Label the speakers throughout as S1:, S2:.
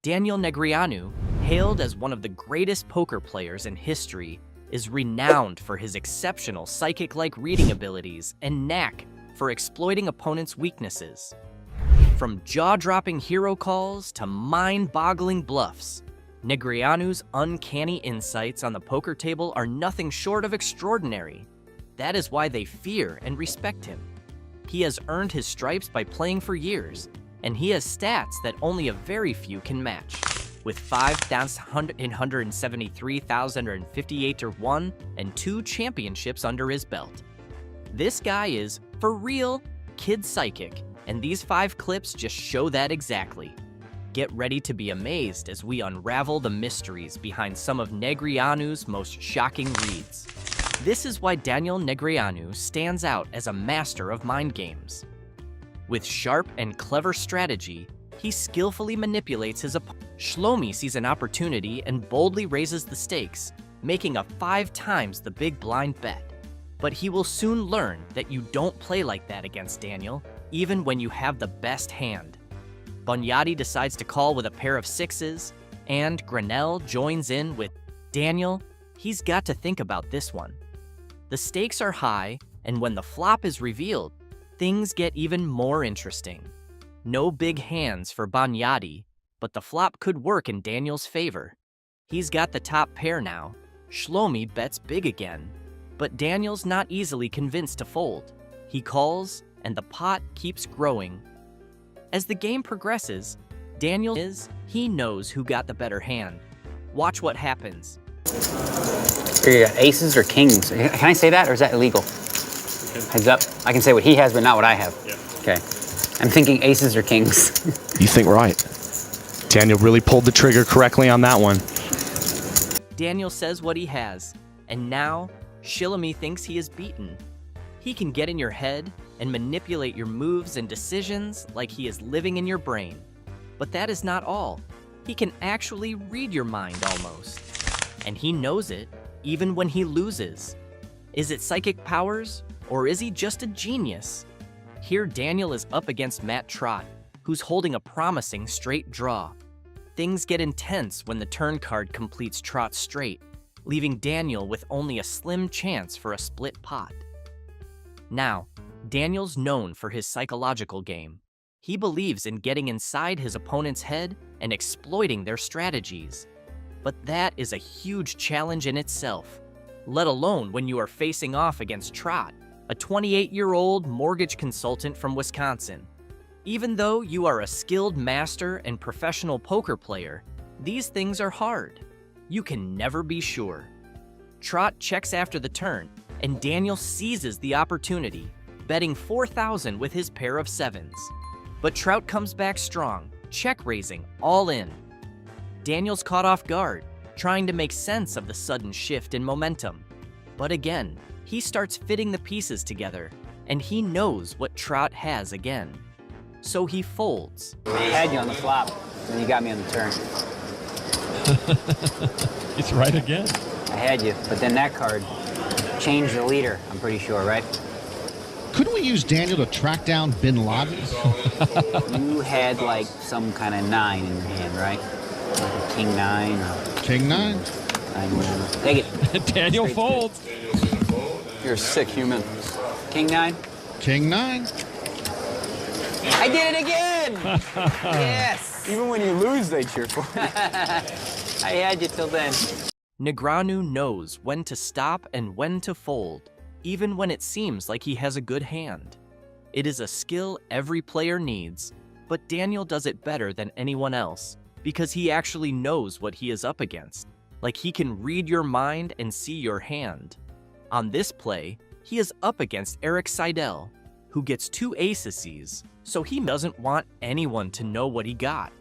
S1: Daniel Negreanu, hailed as one of the greatest poker players in history, is renowned for his exceptional psychic-like reading abilities and knack for exploiting opponents' weaknesses. From jaw-dropping hero calls to mind-boggling bluffs, Negreanu's uncanny insights on the poker table are nothing short of extraordinary. That is why they fear and respect him. He has earned his stripes by playing for years, and he has stats that only a very few can match. With 5,173,058-1 and 2 championships under his belt. This guy is, for real, kid psychic, and these 5 clips just show that exactly. Get ready to be amazed as we unravel the mysteries behind some of Negreanu's most shocking reads. This is why Daniel Negreanu stands out as a master of mind games. With sharp and clever strategy, he skillfully manipulates his opponent. Shlomi sees an opportunity and boldly raises the stakes, making a 5 times the big blind bet. But he will soon learn that you don't play like that against Daniel, even when you have the best hand. Bunyadi decides to call with a pair of 6s, and Granell joins in with Daniel. He's got to think about this one. The stakes are high, and when the flop is revealed, things get even more interesting. No big hands for Bunyadi, but the flop could work in Daniel's favor. He's got the top pair now. Shlomi bets big again, but Daniel's not easily convinced to fold. He calls, and the pot keeps growing. As the game progresses, he knows who got the better hand. Watch what happens.
S2: You got aces or kings? Can I say that, or is that illegal? Heads up. I can say what he has, but not what I have. Yeah. Okay. I'm thinking aces or kings.
S3: You think right. Daniel really pulled the trigger correctly on that one.
S1: Daniel says what he has, and now Shlomi thinks he is beaten. He can get in your head and manipulate your moves and decisions like he is living in your brain. But that is not all. He can actually read your mind almost. And he knows it, even when he loses. Is it psychic powers, or is he just a genius? Here Daniel is up against Matt Trott, who's holding a promising straight draw. Things get intense when the turn card completes Trott's straight, leaving Daniel with only a slim chance for a split pot. Now, Daniel's known for his psychological game. He believes in getting inside his opponent's head and exploiting their strategies. But that is a huge challenge in itself, let alone when you are facing off against Trott, a 28-year-old mortgage consultant from Wisconsin. Even though you are a skilled master and professional poker player, these things are hard. You can never be sure. Trott checks after the turn, and Daniel seizes the opportunity, betting 4,000 with his pair of 7s. But Trout comes back strong, check-raising, all in. Daniel's caught off guard, trying to make sense of the sudden shift in momentum. But again, he starts fitting the pieces together, and he knows what Trout has again. So he folds.
S2: I had you on the flop, and you got me on the turn.
S4: It's right again.
S2: I had you, but then that card changed the leader, I'm pretty sure, right?
S5: Couldn't we use Daniel to track down Bin Laden?
S2: You had like some kind of 9 in your hand, right? Like a king 9.
S5: King 9?
S2: 9, whatever. Take it.
S4: Daniel folds.
S6: You're a sick human.
S2: King 9?
S5: King 9?
S2: I did it again! Yes!
S6: Even when you lose, they cheer for you.
S2: I had you till then.
S1: Negreanu knows when to stop and when to fold, even when it seems like he has a good hand. It is a skill every player needs, but Daniel does it better than anyone else because he actually knows what he is up against. Like he can read your mind and see your hand. On this play, he is up against Eric Seidel, who gets 2 aces, so he doesn't want anyone to know what he got.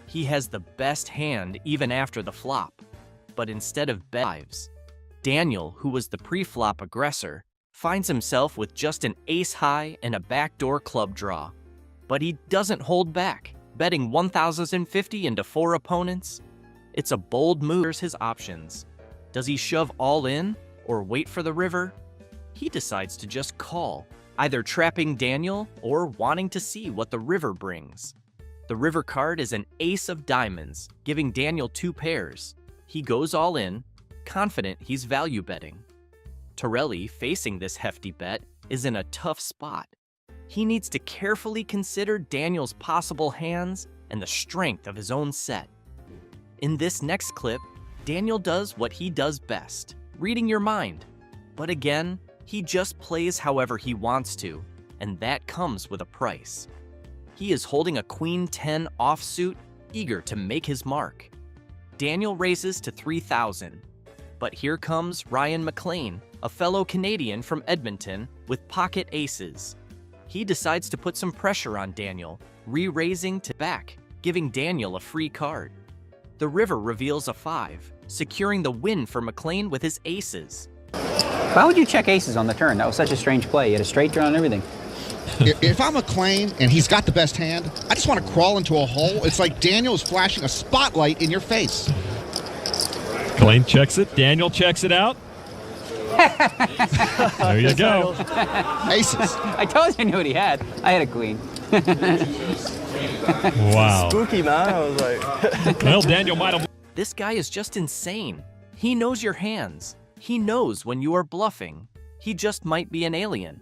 S1: He has the best hand even after the flop, but instead of fives, Daniel, who was the pre-flop aggressor, finds himself with just an ace high and a backdoor club draw. But he doesn't hold back, betting 1,050 into 4 opponents. It's a bold move. Here's his options. Does he shove all in or wait for the river? He decides to just call, either trapping Daniel or wanting to see what the river brings. The river card is an ace of diamonds, giving Daniel 2 pairs. He goes all in, confident he's value betting. Torelli, facing this hefty bet, is in a tough spot. He needs to carefully consider Daniel's possible hands and the strength of his own set. In this next clip, Daniel does what he does best, reading your mind. But again, he just plays however he wants to, and that comes with a price. He is holding a Queen 10 offsuit, eager to make his mark. Daniel raises to 3,000. But here comes Ryan McLean, a fellow Canadian from Edmonton, with pocket aces. He decides to put some pressure on Daniel, re-raising to back, giving Daniel a free card. The river reveals a 5, securing the win for McLean with his aces.
S2: Why would you check aces on the turn? That was such a strange play. You had a straight draw and everything.
S5: If I'm McLean and he's got the best hand, I just want to crawl into a hole. It's like Daniel is flashing a spotlight in your face.
S4: McLean checks it. Daniel checks it out. There you go.
S5: Aces.
S2: I told you I knew what he had. I had a queen.
S4: Wow.
S6: Spooky, man. I was like...
S4: Well, Daniel might have...
S1: This guy is just insane. He knows your hands. He knows when you are bluffing. He just might be an alien.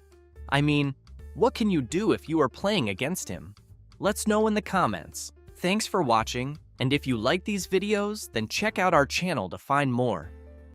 S1: I mean, what can you do if you are playing against him? Let's know in the comments. Thanks for watching, and if you like these videos, then check out our channel to find more.